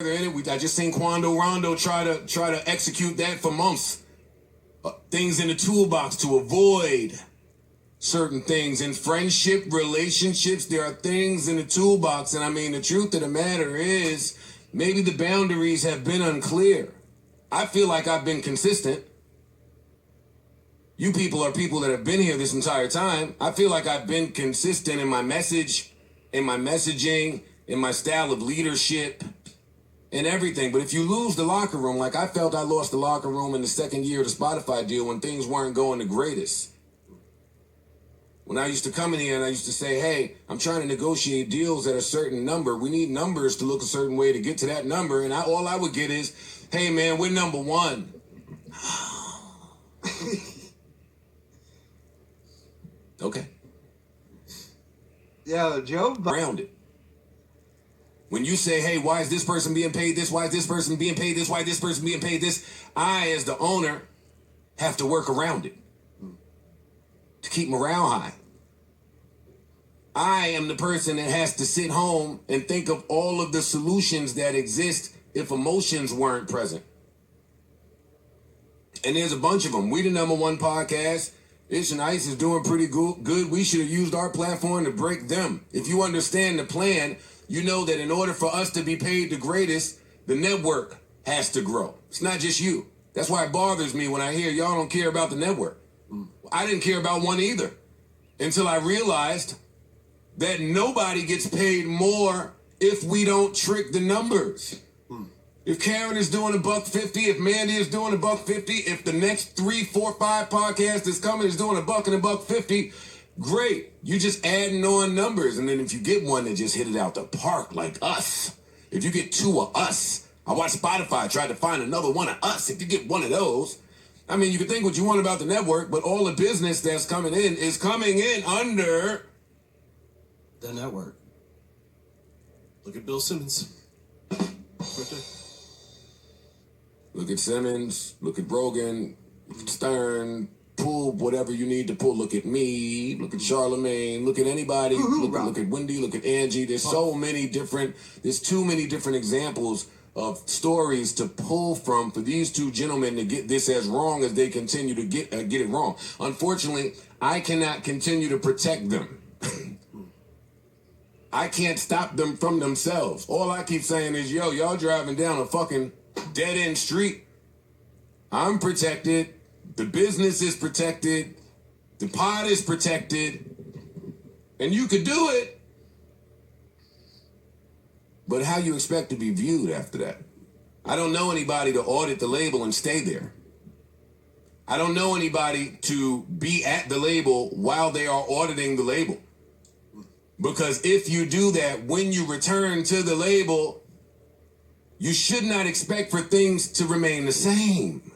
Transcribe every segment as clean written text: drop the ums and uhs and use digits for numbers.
in it. I just seen Quando Rondo try to execute that for months. Things in the toolbox to avoid certain things. In friendship, relationships, there are things in the toolbox. And I mean, the truth of the matter is, maybe the boundaries have been unclear. I feel like I've been consistent. You people are people that have been here this entire time. I feel like I've been consistent in my message, in my messaging, in my style of leadership, and everything. But if you lose the locker room, like I felt I lost the locker room in the second year of the Spotify deal when things weren't going the greatest. When I used to come in here and I used to say, hey, I'm trying to negotiate deals at a certain number. We need numbers to look a certain way to get to that number. And all I would get is, hey, man, we're number one. Okay. Yeah, Joe. Around it. When you say, hey, why is this person being paid this? Why is this person being paid this? Why is this person being paid this? I, as the owner, have to work around it to keep morale high. I am the person that has to sit home and think of all of the solutions that exist if emotions weren't present. And there's a bunch of them. We the number one podcast. Ish and Ice is doing pretty good. We should have used our platform to break them. If you understand the plan, you know that in order for us to be paid the greatest, the network has to grow. It's not just you. That's why it bothers me when I hear y'all don't care about the network. I didn't care about one either until I realized that nobody gets paid more if we don't trick the numbers. If Karen is doing $1.50, if Mandy is doing $1.50, if the next 3, 4, 5 podcasts that's coming is doing $1 and $1.50, great. You just adding on numbers. And then if you get one that just hit it out the park like us, if you get 2 of us, I watched Spotify try to find another one of us. If you get one of those, I mean, you can think what you want about the network, but all the business that's coming in is coming in under the network. Look at Bill Simmons. Right there. Look at Simmons, look at Rogan, look at Stern, pull whatever you need to pull. Look at me, look at Charlemagne, look at anybody, look at Wendy, look at Angie. There's too many different examples of stories to pull from for these two gentlemen to get this as wrong as they continue to get it wrong. Unfortunately, I cannot continue to protect them. I can't stop them from themselves. All I keep saying is, yo, y'all driving down a fucking dead-end street. I'm protected. The business is protected. The pod is protected. And you could do it. But how you expect to be viewed after that? I don't know anybody to audit the label and stay there. I don't know anybody to be at the label while they are auditing the label. Because if you do that, when you return to the label, you should not expect for things to remain the same.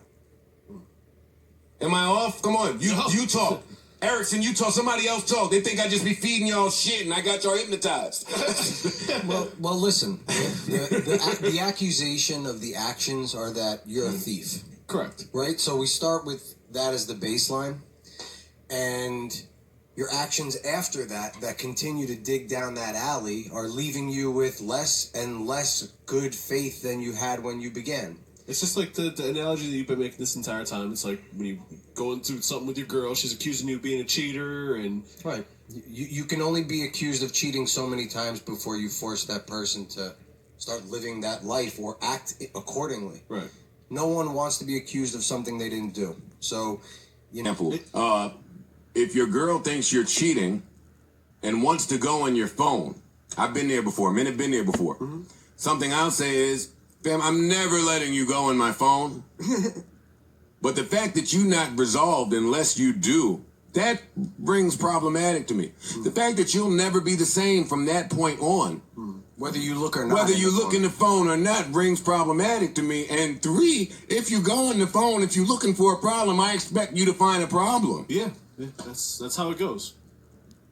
Am I off? Come on, you talk. Erickson, you talk. Somebody else talk. They think I just be feeding y'all shit and I got y'all hypnotized. well, listen. The accusation of the actions are that you're a thief. Correct. Right? So we start with that as the baseline. And your actions after that continue to dig down that alley are leaving you with less and less good faith than you had when you began. It's just like the analogy that you've been making this entire time. It's like when you go through something with your girl, she's accusing you of being a cheater, and right. You can only be accused of cheating so many times before you force that person to start living that life or act accordingly. Right. No one wants to be accused of something they didn't do. So, you know. If your girl thinks you're cheating and wants to go on your phone, I've been there before. Men have been there before. Mm-hmm. Something I'll say is, fam, I'm never letting you go on my phone. But the fact that you're not resolved unless you do, that brings problematic to me. Mm-hmm. The fact that you'll never be the same from that point on. Mm-hmm. Whether you look or not. Whether you look in the phone or not brings problematic to me. And 3, if you go on the phone, if you're looking for a problem, I expect you to find a problem. Yeah. That's how it goes.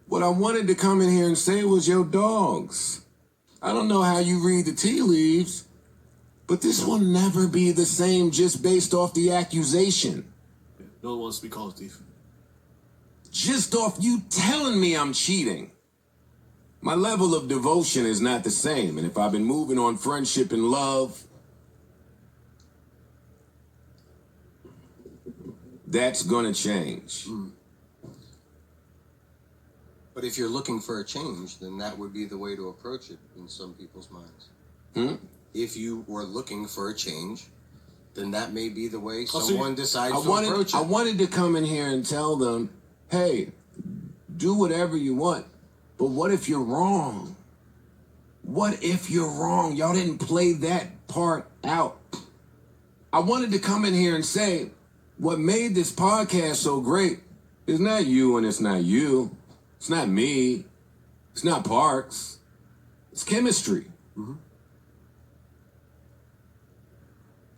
What I wanted to come in here and say was, your dogs. I don't know how you read the tea leaves, but this will never be the same just based off the accusation. Yeah, no one wants to be called a thief. Just off you telling me I'm cheating. my level of devotion is not the same. And if I've been moving on friendship and love, that's gonna change. But if you're looking for a change, then that would be the way to approach it in some people's minds. If you were looking for a change, then that may be the way someone decides to approach it. I wanted to come in here and tell them, hey, do whatever you want. But what if you're wrong? What if you're wrong? Y'all didn't play that part out. I wanted to come in here and say, what made this podcast so great is not you and it's not you. It's not me. It's not Parks. It's chemistry.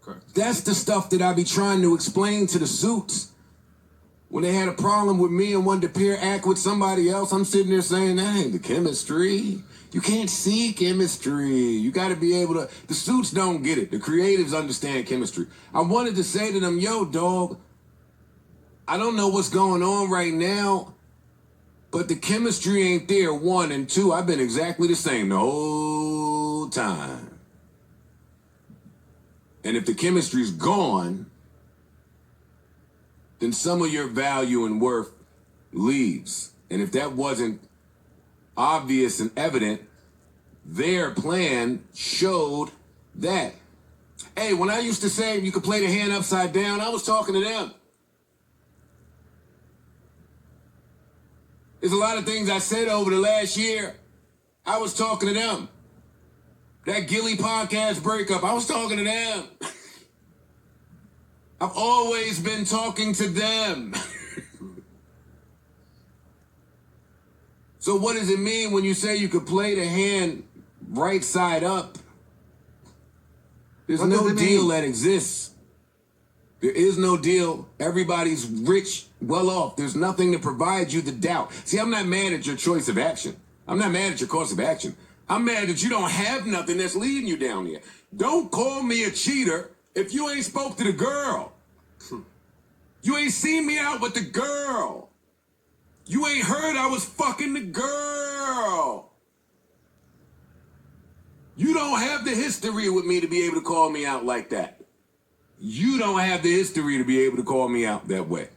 Correct. That's the stuff that I be trying to explain to the suits. When they had a problem with me and wanted to peer act with somebody else, I'm sitting there saying, that ain't the chemistry. You can't see chemistry. You got to be able to. The suits don't get it. The creatives understand chemistry. I wanted to say to them, yo, dog, I don't know what's going on right now, but the chemistry ain't there, 1, and 2, I've been exactly the same the whole time. And if the chemistry's gone, then some of your value and worth leaves. And if that wasn't obvious and evident, their plan showed that. Hey, when I used to say you could play the hand upside down, I was talking to them. There's a lot of things I said over the last year. I was talking to them. That Gilly podcast breakup, I was talking to them. I've always been talking to them. So what does it mean when you say you could play the hand right side up? There's no deal that exists. There is no deal. Everybody's rich, well off. There's nothing to provide you the doubt. See, I'm not mad at your choice of action. I'm not mad at your course of action. I'm mad that you don't have nothing that's leading you down there. Don't call me a cheater if you ain't spoke to the girl. You ain't seen me out with the girl. You ain't heard I was fucking the girl. You don't have the history with me to be able to call me out like that. You don't have the history to be able to call me out that way.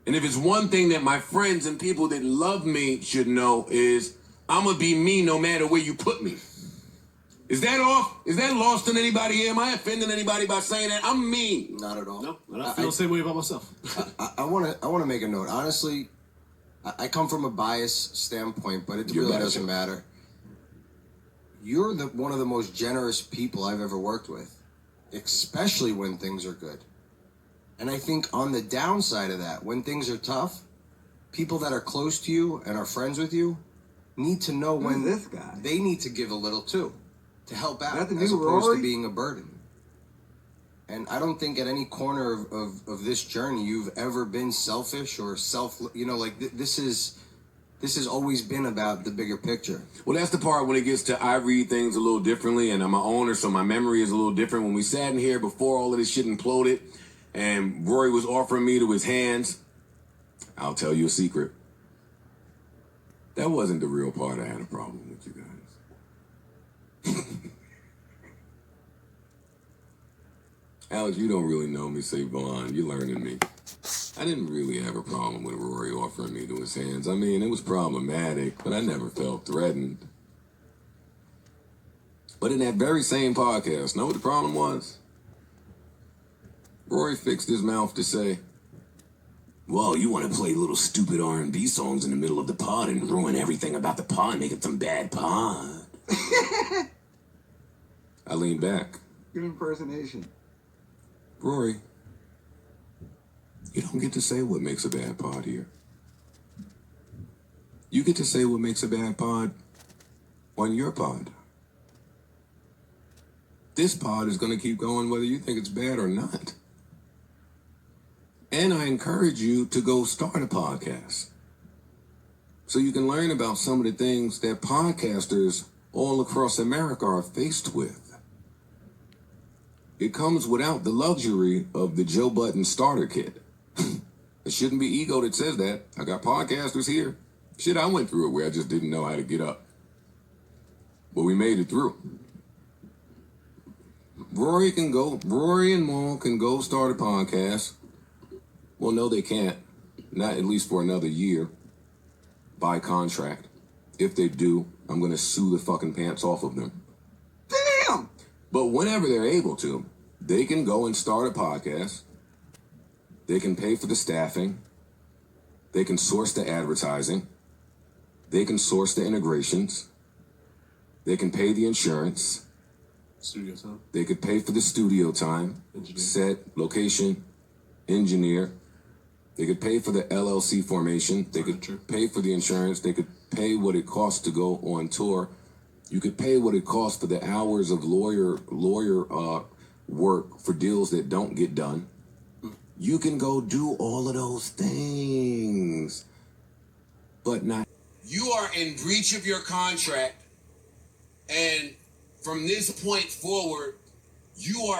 And if it's one thing that my friends and people that love me should know is I'm going to be me no matter where you put me. Is that off? Is that lost on anybody here? Am I offending anybody by saying that? I'm me. Not at all. No, I feel the same way about myself. I want to make a note. Honestly, I come from a bias standpoint, but it really doesn't matter. You're one of the most generous people I've ever worked with, especially when things are good. And I think on the downside of that, when things are tough, people that are close to you and are friends with you need to know when this guy? They need to give a little too, to help out, That the as new opposed Rory? to being a burden. And I don't think at any corner of this journey you've ever been selfish or this has always been about the bigger picture. Well, that's the part when it gets to I read things a little differently, and I'm an owner, so my memory is a little different. When we sat in here before all of this shit imploded, and Rory was offering me to his hands, I'll tell you a secret. That wasn't the real part I had a problem with you guys. Alex, you don't really know me, say Vaughn. You're learning me. I didn't really have a problem with Rory offering me to his hands. I mean, it was problematic, but I never felt threatened. But in that very same podcast, know what the problem was? Rory fixed his mouth to say, well, you want to play little stupid R&B songs in the middle of the pod and ruin everything about the pod, make it some bad pod. I leaned back. Good impersonation. Rory, you don't get to say what makes a bad pod here. You get to say what makes a bad pod on your pod. This pod is going to keep going whether you think it's bad or not. And I encourage you to go start a podcast so you can learn about some of the things that podcasters all across America are faced with. It comes without the luxury of the Joe Budden starter kit. It shouldn't be ego that says that. I got podcasters here. Shit, I went through it where I just didn't know how to get up. but we made it through. Rory and Maul can go start a podcast. Well, no, they can't. Not at least for another year. By contract. If they do, I'm going to sue the fucking pants off of them. Damn! But whenever they're able to, they can go and start a podcast. They can pay for the staffing. They can source the advertising. They can source the integrations. They can pay the insurance. Studio time. They could pay for the studio time, Engineer. set, location, engineer. They could pay for the LLC formation. They could pay for the insurance. They could pay what it costs to go on tour. You could pay what it costs for the hours of lawyer work for deals that don't get done. You can go do all of those things, but not. You are in breach of your contract, and from this point forward, you are